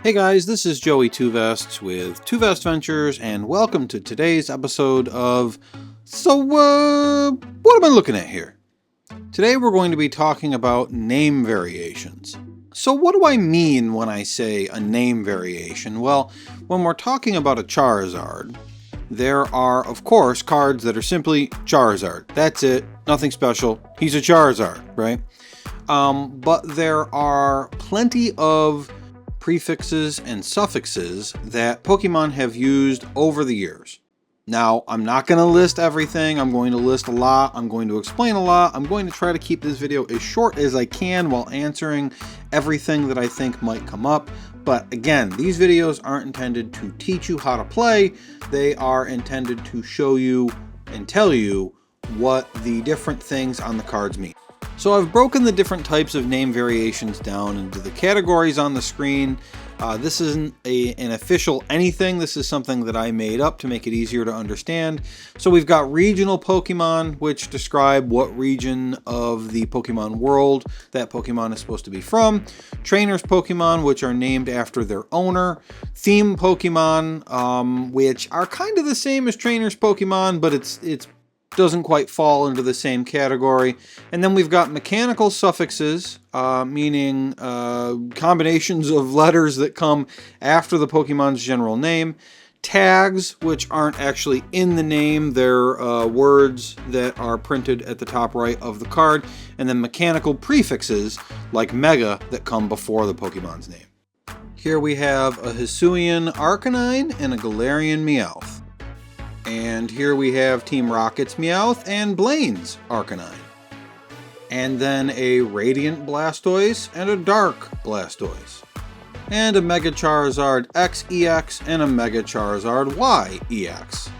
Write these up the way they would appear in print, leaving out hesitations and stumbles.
Hey guys, this is Joey Two Vests with Two Vest Ventures, and welcome to today's episode of what am I looking at here? Today we're going to be talking about name variations. So what do I mean when I say a name variation? Well, when we're talking about a Charizard, there are, of course, cards that are simply Charizard. That's it. Nothing special. He's a Charizard, right? But there are plenty of prefixes and suffixes that Pokemon have used over the years. Now, I'm not going to list everything. I'm going to list a lot. I'm going to explain a lot. I'm going to try to keep this video as short as I can while answering everything that I think might come up. But again, these videos aren't intended to teach you how to play. They are intended to show you and tell you what the different things on the cards mean. So I've broken the different types of name variations down into the categories on the screen. This isn't an official anything. This is something that I made up to make it easier to understand. So we've got regional Pokemon, which describe what region of the Pokemon world that Pokemon is supposed to be from. Trainers Pokemon, which are named after their owner. Theme Pokemon, which are kind of the same as Trainers Pokemon, but it's doesn't quite fall into the same category. And then we've got mechanical suffixes, meaning combinations of letters that come after the Pokemon's general name. Tags, which aren't actually in the name, they're words that are printed at the top right of the card. And then mechanical prefixes, like Mega, that come before the Pokemon's name. Here we have a Hisuian Arcanine and a Galarian Meowth. And here we have Team Rocket's Meowth and Blaine's Arcanine. And then a Radiant Blastoise and a Dark Blastoise. And a Mega Charizard X EX and a Mega Charizard Y EX.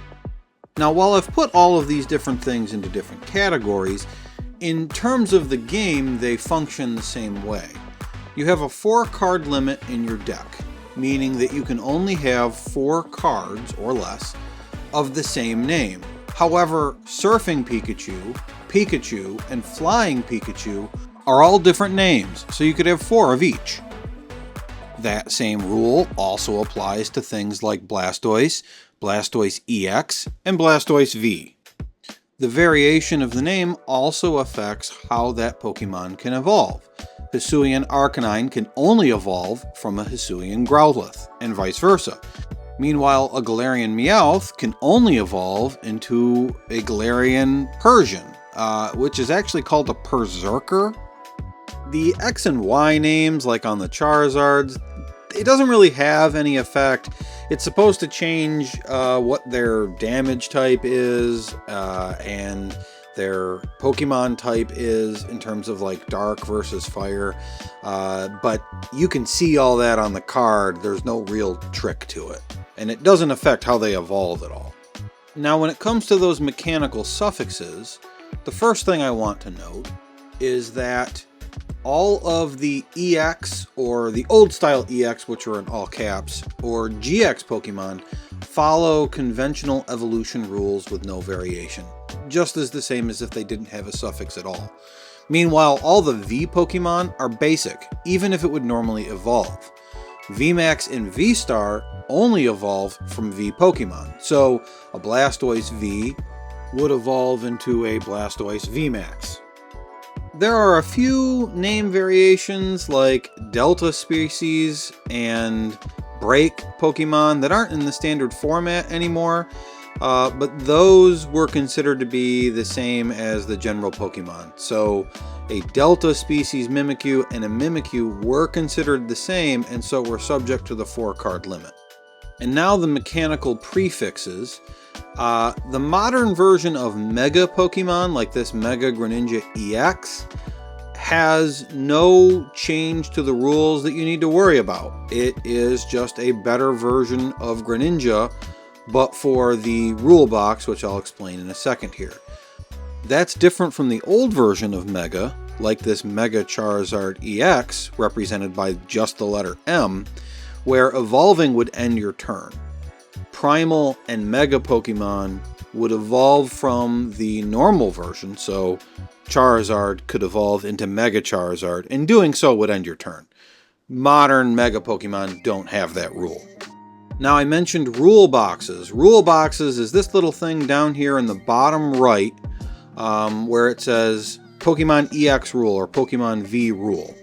Now, while I've put all of these different things into different categories, in terms of the game, they function the same way. You have a 4-card limit in your deck, meaning that you can only have 4 cards or less of the same name. However, Surfing Pikachu, Pikachu, and Flying Pikachu are all different names, so you could have 4 of each. That same rule also applies to things like Blastoise, Blastoise EX, and Blastoise V. The variation of the name also affects how that Pokemon can evolve. Hisuian Arcanine can only evolve from a Hisuian Growlithe, and vice versa. Meanwhile, a Galarian Meowth can only evolve into a Galarian Persian, which is actually called a Berserker. The X and Y names, like on the Charizards, it doesn't really have any effect. It's supposed to change what their damage type is and their Pokemon type is in terms of like dark versus fire. But you can see all that on the card. There's no real trick to it. And it doesn't affect how they evolve at all. Now, when it comes to those mechanical suffixes, the first thing I want to note is that all of the EX, or the old style EX, which are in all caps, or GX Pokemon, follow conventional evolution rules with no variation, just as the same as if they didn't have a suffix at all. Meanwhile, all the V Pokemon are basic, even if it would normally evolve. VMAX and V-Star only evolve from V Pokemon, so a Blastoise V would evolve into a Blastoise VMAX. There are a few name variations like Delta Species and Break Pokemon that aren't in the standard format anymore, but those were considered to be the same as the general Pokemon. So a Delta Species Mimikyu and a Mimikyu were considered the same, and so were subject to the 4-card limit. And now the mechanical prefixes. The modern version of Mega Pokemon, like this Mega Greninja EX, has no change to the rules that you need to worry about. It is just a better version of Greninja, but for the rule box, which I'll explain in a second here. That's different from the old version of Mega, like this Mega Charizard EX, represented by just the letter M, where evolving would end your turn. Primal and Mega Pokemon would evolve from the normal version, so Charizard could evolve into Mega Charizard, and doing so would end your turn. Modern Mega Pokemon don't have that rule. Now, I mentioned rule boxes. Rule boxes is this little thing down here in the bottom right where it says Pokemon EX rule or Pokemon V rule.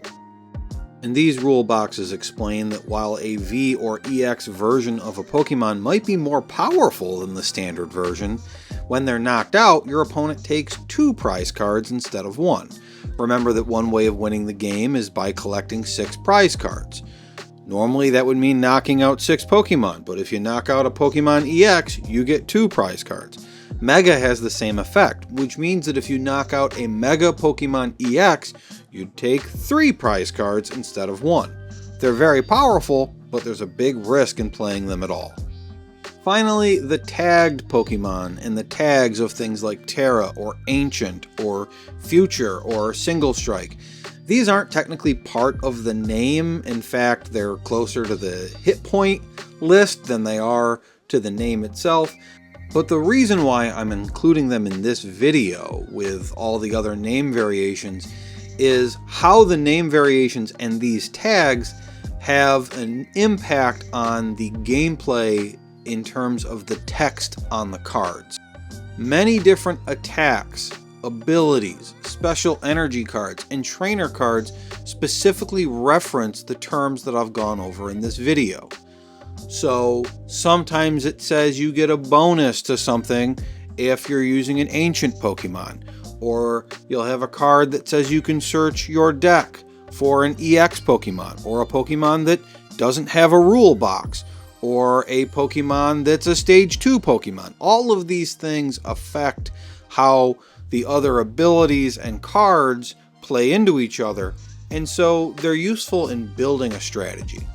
And these rule boxes explain that while a V or EX version of a Pokemon might be more powerful than the standard version, when they're knocked out, your opponent takes 2 prize cards instead of 1. Remember that one way of winning the game is by collecting 6 prize cards. Normally that would mean knocking out 6 Pokemon, but if you knock out a Pokemon EX, you get 2 prize cards. Mega has the same effect, which means that if you knock out a Mega Pokemon EX, you'd take 3 prize cards instead of 1. They're very powerful, but there's a big risk in playing them at all. Finally, the tagged Pokemon and the tags of things like Tera or Ancient or Future or Single Strike. These aren't technically part of the name. In fact, they're closer to the hit point list than they are to the name itself. But the reason why I'm including them in this video with all the other name variations is how the name variations and these tags have an impact on the gameplay in terms of the text on the cards. Many different attacks, abilities, special energy cards, and trainer cards specifically reference the terms that I've gone over in this video. So sometimes it says you get a bonus to something if you're using an ancient Pokemon, or you'll have a card that says you can search your deck for an EX Pokemon, or a Pokemon that doesn't have a rule box, or a Pokemon that's a stage 2 Pokemon. All of these things affect how the other abilities and cards play into each other, and so they're useful in building a strategy.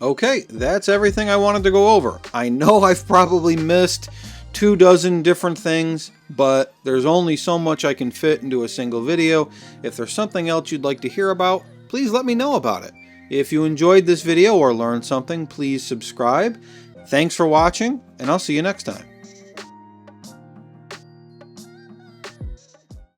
Okay, that's everything I wanted to go over. I know I've probably missed 24 different things, but there's only so much I can fit into a single video. If there's something else you'd like to hear about, please let me know about it. If you enjoyed this video or learned something, please subscribe. Thanks for watching, and I'll see you next time.